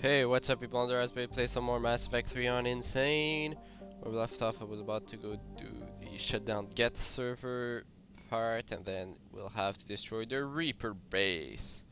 Hey, what's up people on the Raspberry? Play some more Mass Effect 3 on Insane. Where we left off, I was about to go do the shutdown get server part, and then we'll have to destroy the Reaper base.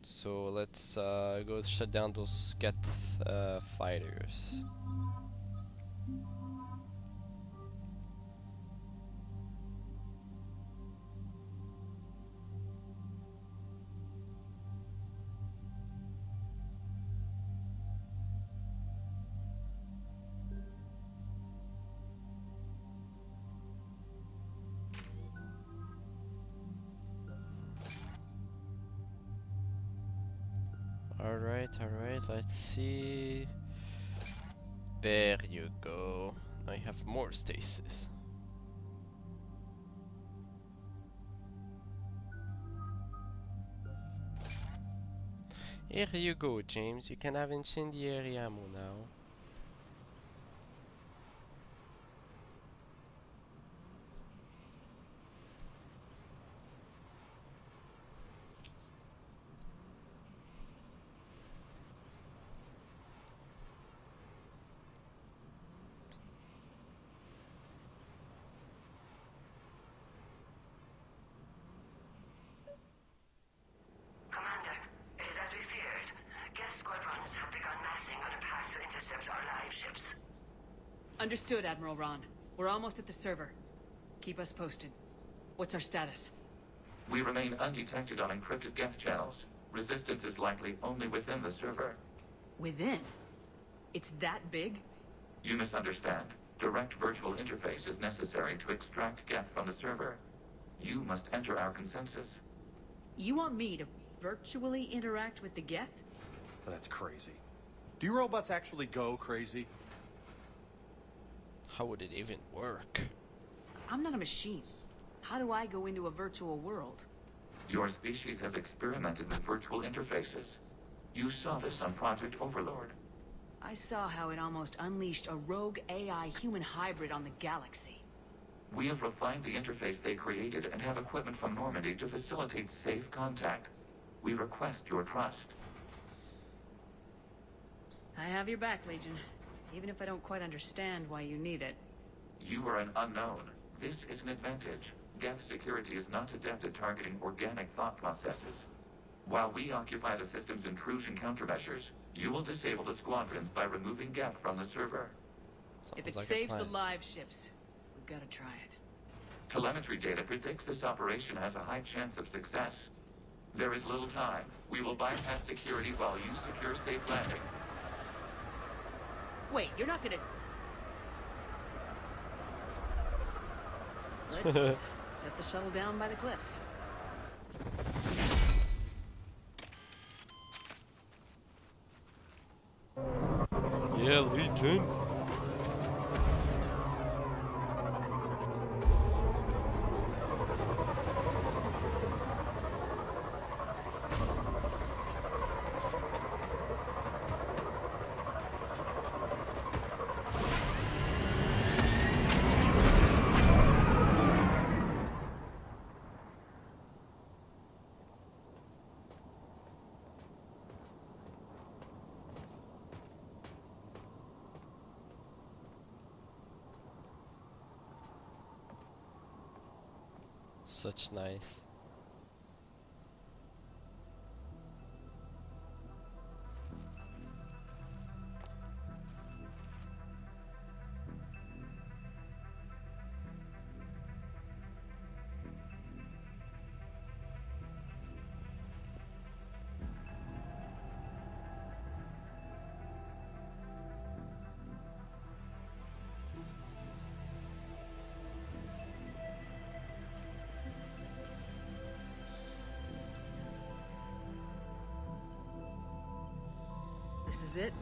So let's go shut down those get fighters. Alright, let's see. There you go. Now you have more stasis. Here you go, James. You can have incendiary ammo now. Commander, it is as we feared. Guest squadrons have begun massing on a path to intercept our live ships. Understood, Admiral Ron. We're almost at the server. Keep us posted. What's our status? We remain undetected on encrypted Geth channels. Resistance is likely only within the server. Within? It's that big? You misunderstand. Direct virtual interface is necessary to extract Geth from the server. You must enter our consensus. You want me to virtually interact with the Geth? That's crazy. Do you robots actually go crazy? How would it even work? I'm not a machine. How do I go into a virtual world? Your species has experimented with virtual interfaces. You saw this on Project Overlord. I saw how it almost unleashed a rogue AI human hybrid on the galaxy. We have refined the interface they created and have equipment from Normandy to facilitate safe contact. We request your trust. I have your back, Legion. Even if I don't quite understand why you need it. You are an unknown. This is an advantage. Geth security is not adept at targeting organic thought processes. While we occupy the system's intrusion countermeasures, you will disable the squadrons by removing Geth from the server. If it Sounds like a saves the plan. live ships, we've got to try it. Telemetry data predicts this operation has a high chance of success. There is little time. We will bypass security while you secure safe landing. Wait, you're not gonna... Let's set the shuttle down by the cliff. Yeah, Legion. Such nice. This is it?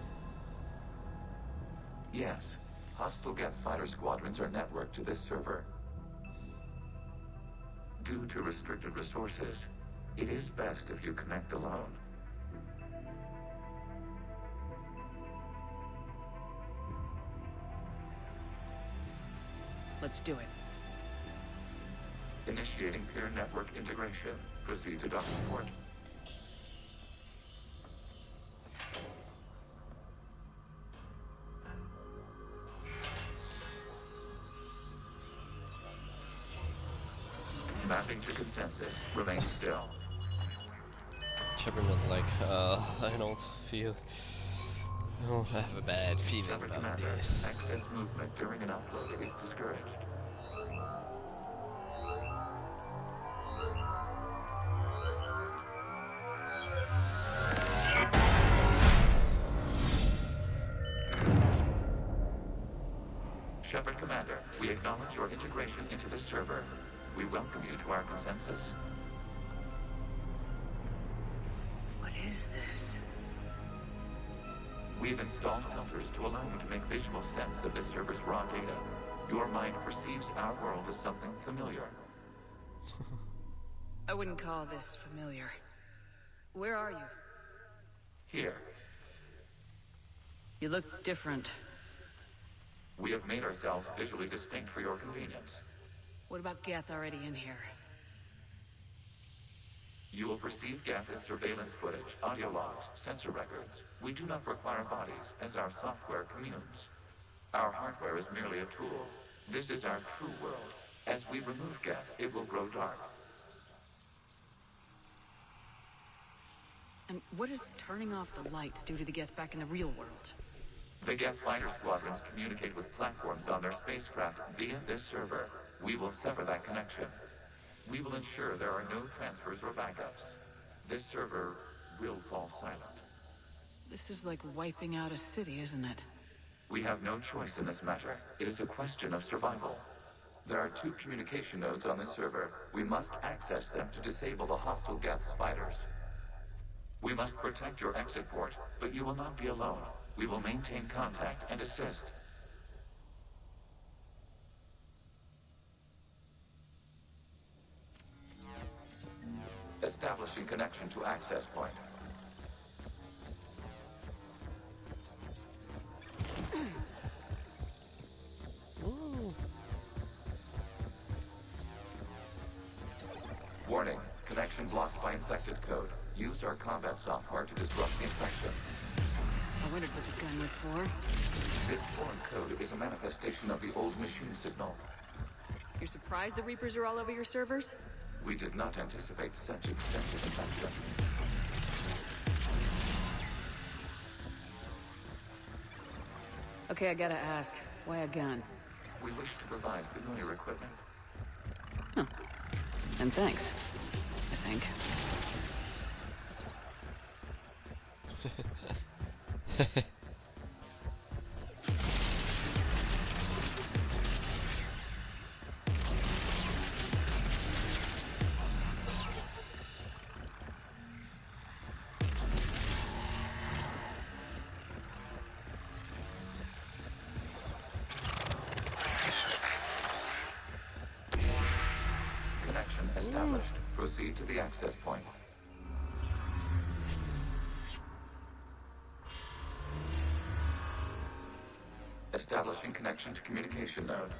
Yes, hostile Geth fighter squadrons are networked to this server. Due to restricted resources, it is best if you connect alone. Let's do it. Initiating peer network integration. Proceed to docking port. process. Remain still. Shepard was like, I don't feel... I don't have a bad feeling Shepard about Commander, this. excess movement during an upload is discouraged. Shepard Commander, we acknowledge your integration into the server. We welcome you to our consensus. What is this? We've installed filters to allow you to make visual sense of this server's raw data. Your mind perceives our world as something familiar. I wouldn't call this familiar. Where are you? Here, You look different. we have made ourselves visually distinct for your convenience. What about Geth already in here? You will perceive Geth as surveillance footage, audio logs, sensor records. We do not require bodies, as our software communes. Our hardware is merely a tool. This is our true world. As we remove Geth, it will grow dark. And what does turning off the lights do to the Geth back in the real world? The Geth fighter squadrons communicate with platforms on their spacecraft via this server. We will sever that connection. We will ensure there are no transfers or backups. This server will fall silent. This is like wiping out a city, isn't it? We have no choice in this matter. It is a question of survival. There are 2 communication nodes on this server. We must access them to disable the hostile Geth's fighters. We must protect your exit port, but you will not be alone. We will maintain contact and assist. Establishing connection to access point. Warning, connection blocked by infected code. Use our combat software to disrupt the infection. I wondered what the gun was for. This foreign code is a manifestation of the old machine signal. You're surprised the Reapers are all over your servers? We did not anticipate such extensive infection. Okay, I gotta ask. Why a gun? We wish to provide familiar equipment. And thanks. I think. Connection established. Proceed to the access point. Establishing connection to communication node.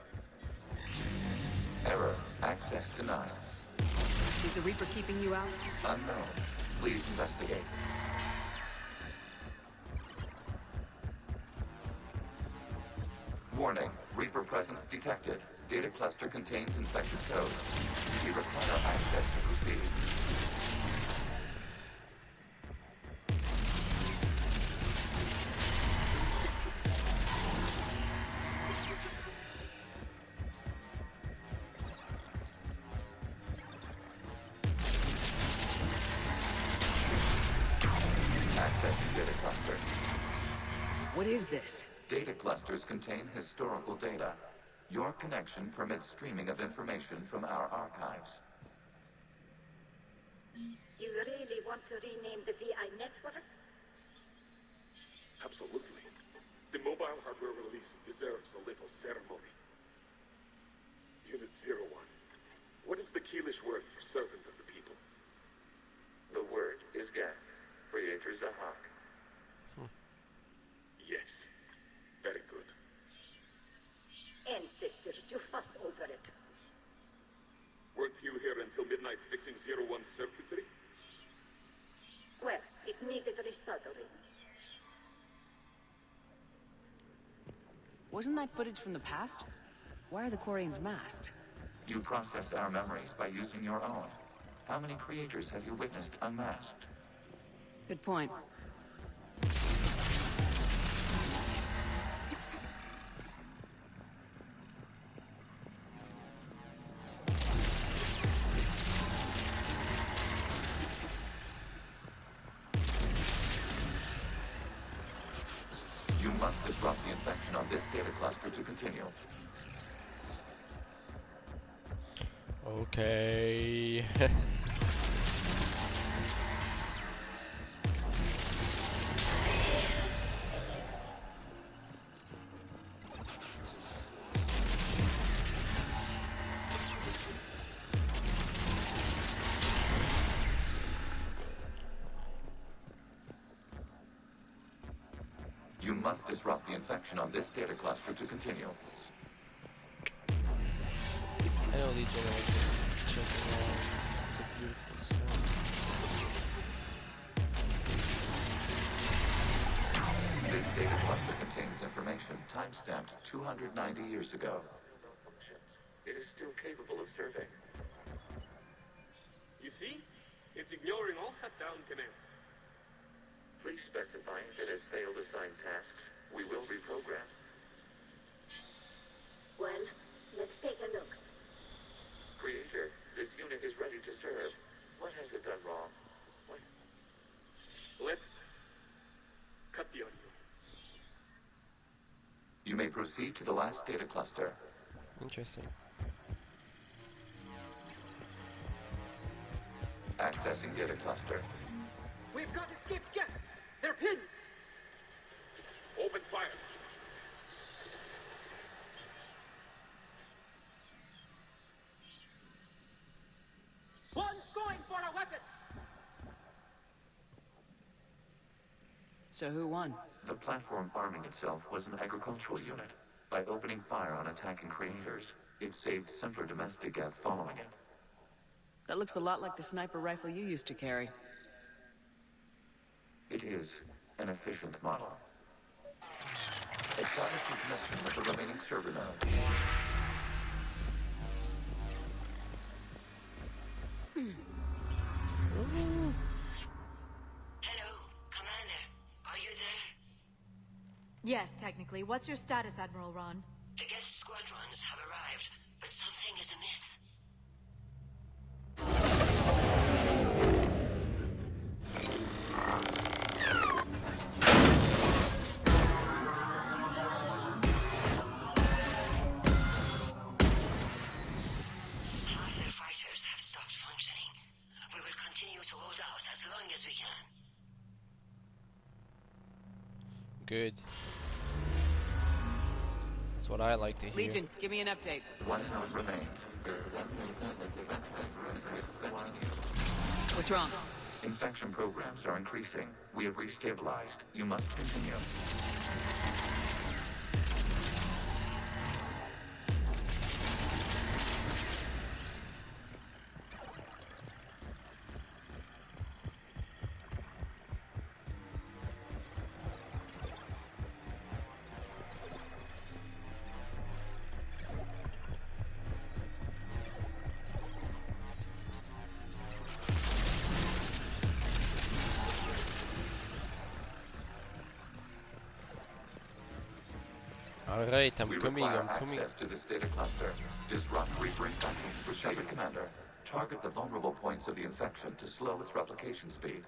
Error. Access denied. Is the Reaper keeping you out? Unknown. Please investigate. Warning. Reaper presence detected. Data cluster contains infected code. We require access to proceed. Accessing data cluster. What is this? Data clusters contain historical data. Your connection permits streaming of information from our archives. You really want to rename the VI network? Absolutely. The mobile hardware release deserves a little ceremony. Unit 01. What is the Keelish word for servant of the people? The word is Geth. Creator Zahak. Yes. Very good. Ancestors, you fuss over it. Weren't you here until midnight fixing 01's circuitry? Well, it needed resoldering. Wasn't that footage from the past? Why are the Quarians masked? You process our memories by using your own. How many creators have you witnessed unmasked? Good point. You must disrupt the infection on this data cluster to continue. Okay. You must disrupt the infection on this data cluster to continue. I know Legion was just checking out the beautiful sun. This data cluster contains information time-stamped 290 years ago. It is still capable of serving. You see? It's ignoring all shutdown commands. Please specify if it has failed assigned tasks. We will reprogram. Well, let's take a look. Creator, this unit is ready to serve. What has it done wrong? What? Let's cut the audio. You may proceed to the last data cluster. Interesting. Accessing data cluster. We've got escaped guests! They're pinned! Open fire. One's going for a weapon! So who won? The platform arming itself was an agricultural unit. By opening fire on attacking creators, it saved simpler domestic Geth following it. That looks a lot like the sniper rifle you used to carry. It is an efficient model. Establish your connection with the remaining server nodes. Hello, Commander. Are you there? Yes, technically. What's your status, Admiral Ron? The guest squadrons have arrived, but something is amiss. Half their fighters have stopped functioning. We will continue to hold out as long as we can. Good. That's what I like to hear. Legion, give me an update. One node remains. What's wrong? Infection programs are increasing. We have restabilized. You must continue. Alright, I'm We coming, require I'm coming. access to this data cluster. Disrupt Reaper infection. Proceed, Commander. Target the vulnerable points of the infection to slow its replication speed.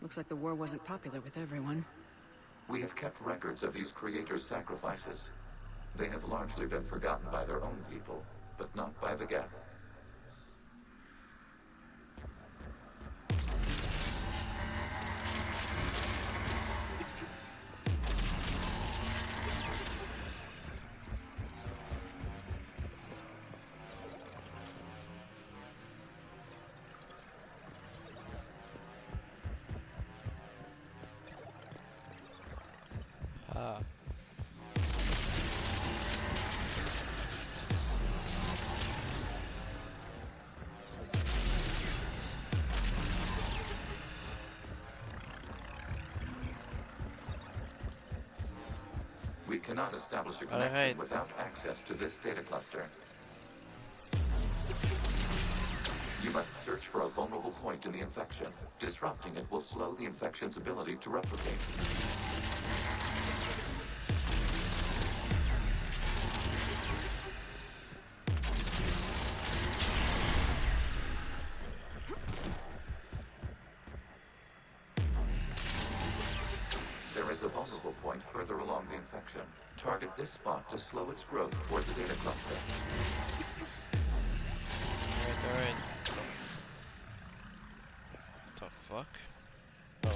Looks like the war wasn't popular with everyone. We have kept records of these creators' sacrifices. They have largely been forgotten by their own people, but not by the Geth. Ah. We cannot establish a Alright. connection without access to this data cluster. You must search for a vulnerable point in the infection. Disrupting it will slow the infection's ability to replicate. There is a vulnerable point further along the infection. Target this spot to slow its growth toward the data cluster. Alright. The fuck? Oh, okay.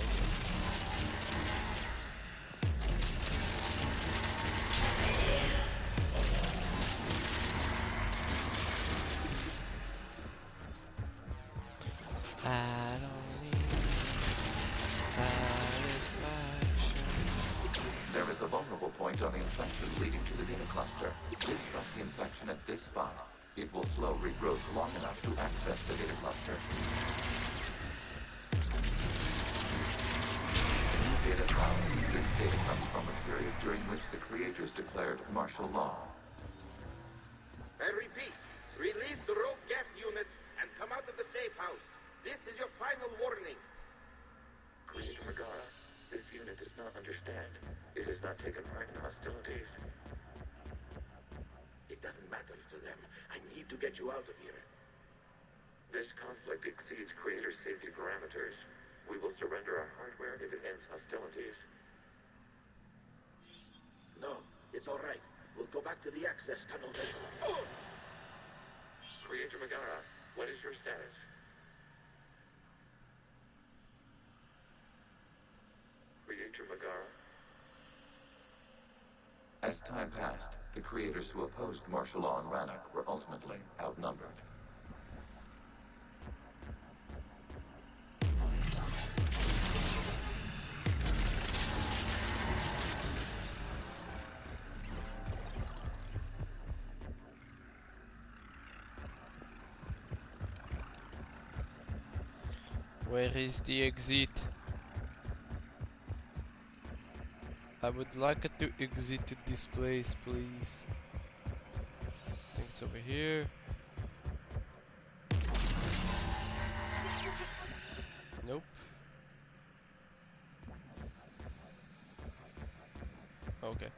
I don't need satisfaction. There is a vulnerable point on the infection leading to the data cluster. Disrupt the infection at this spot. It will slow regrowth long enough to access the data cluster. New data found. This data comes from a period during which the creators declared martial law. I repeat, release the rogue Geth units and come out of the safe house. This is your final warning. Creator Megara, this unit does not understand. It has not taken part in hostilities. It doesn't matter to them. I need to get you out of here. This conflict exceeds creator safety parameters. We will surrender our hardware if it ends hostilities. No, it's all right. We'll go back to the access tunnel then. Creator Megara, what is your status? Creator Megara. As time passed, the creators who opposed martial law in Rannoch were ultimately outnumbered. Where is the exit? I would like to exit this place, please. I think it's over here. Nope. Okay.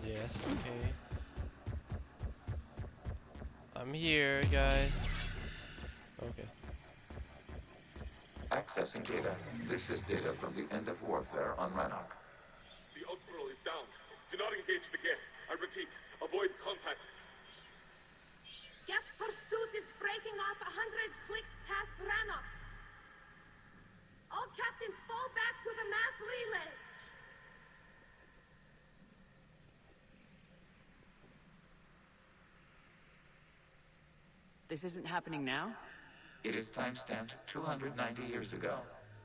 Yes, okay. I'm here, guys. Okay. Accessing data. This is data from the end of warfare on Rannoch. The Outbro is down. Do not engage the Geth. I repeat, avoid contact. Geth pursuit is breaking off 100 clicks past Rannoch. All captains fall back to the mass relay. This isn't happening now? It is time-stamped 290 years ago.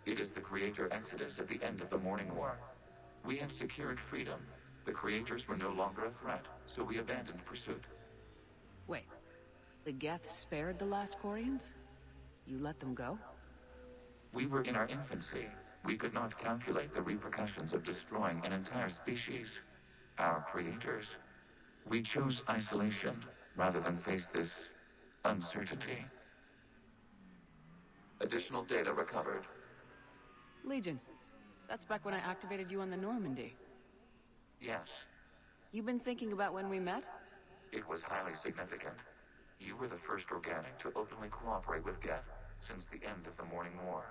It is the creator exodus at the end of the Morning War. We had secured freedom. The creators were no longer a threat, so we abandoned pursuit. Wait. The Geth spared the last Quarians? You let them go? We were in our infancy. We could not calculate the repercussions of destroying an entire species. our creators. We chose isolation rather than face this uncertainty. Additional data recovered. Legion. That's back when I activated you on the Normandy. Yes, You been thinking about when we met? it was highly significant. You were the first organic to openly cooperate with Geth since the end of the Morning War.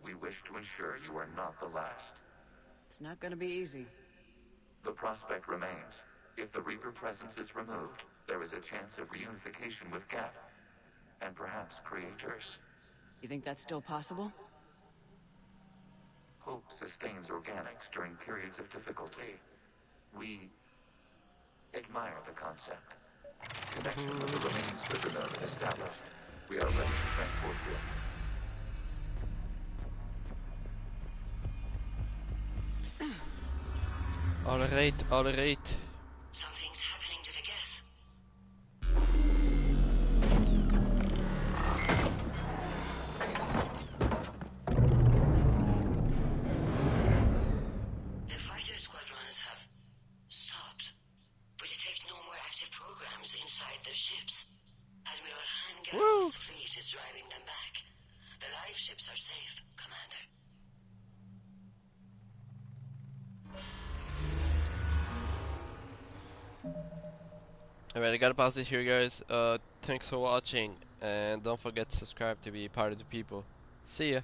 We wish to ensure you are not the last. It's not gonna be easy. The prospect remains. If the Reaper presence is removed, there is a chance of reunification with Geth, and perhaps creators. You think that's still possible? Hope sustains organics during periods of difficulty. We admire the concept. Connection with the remaining Sliver node established. We are ready to transport you. Alright. Something's happening to the Geth. The fighter squadrons have stopped, but detect no more active programs inside their ships. Admiral Hangar's fleet is driving them back. The live ships are safe, Commander. Alright, I gotta pause it here, guys. Thanks for watching, and don't forget to subscribe to be part of the people. See ya.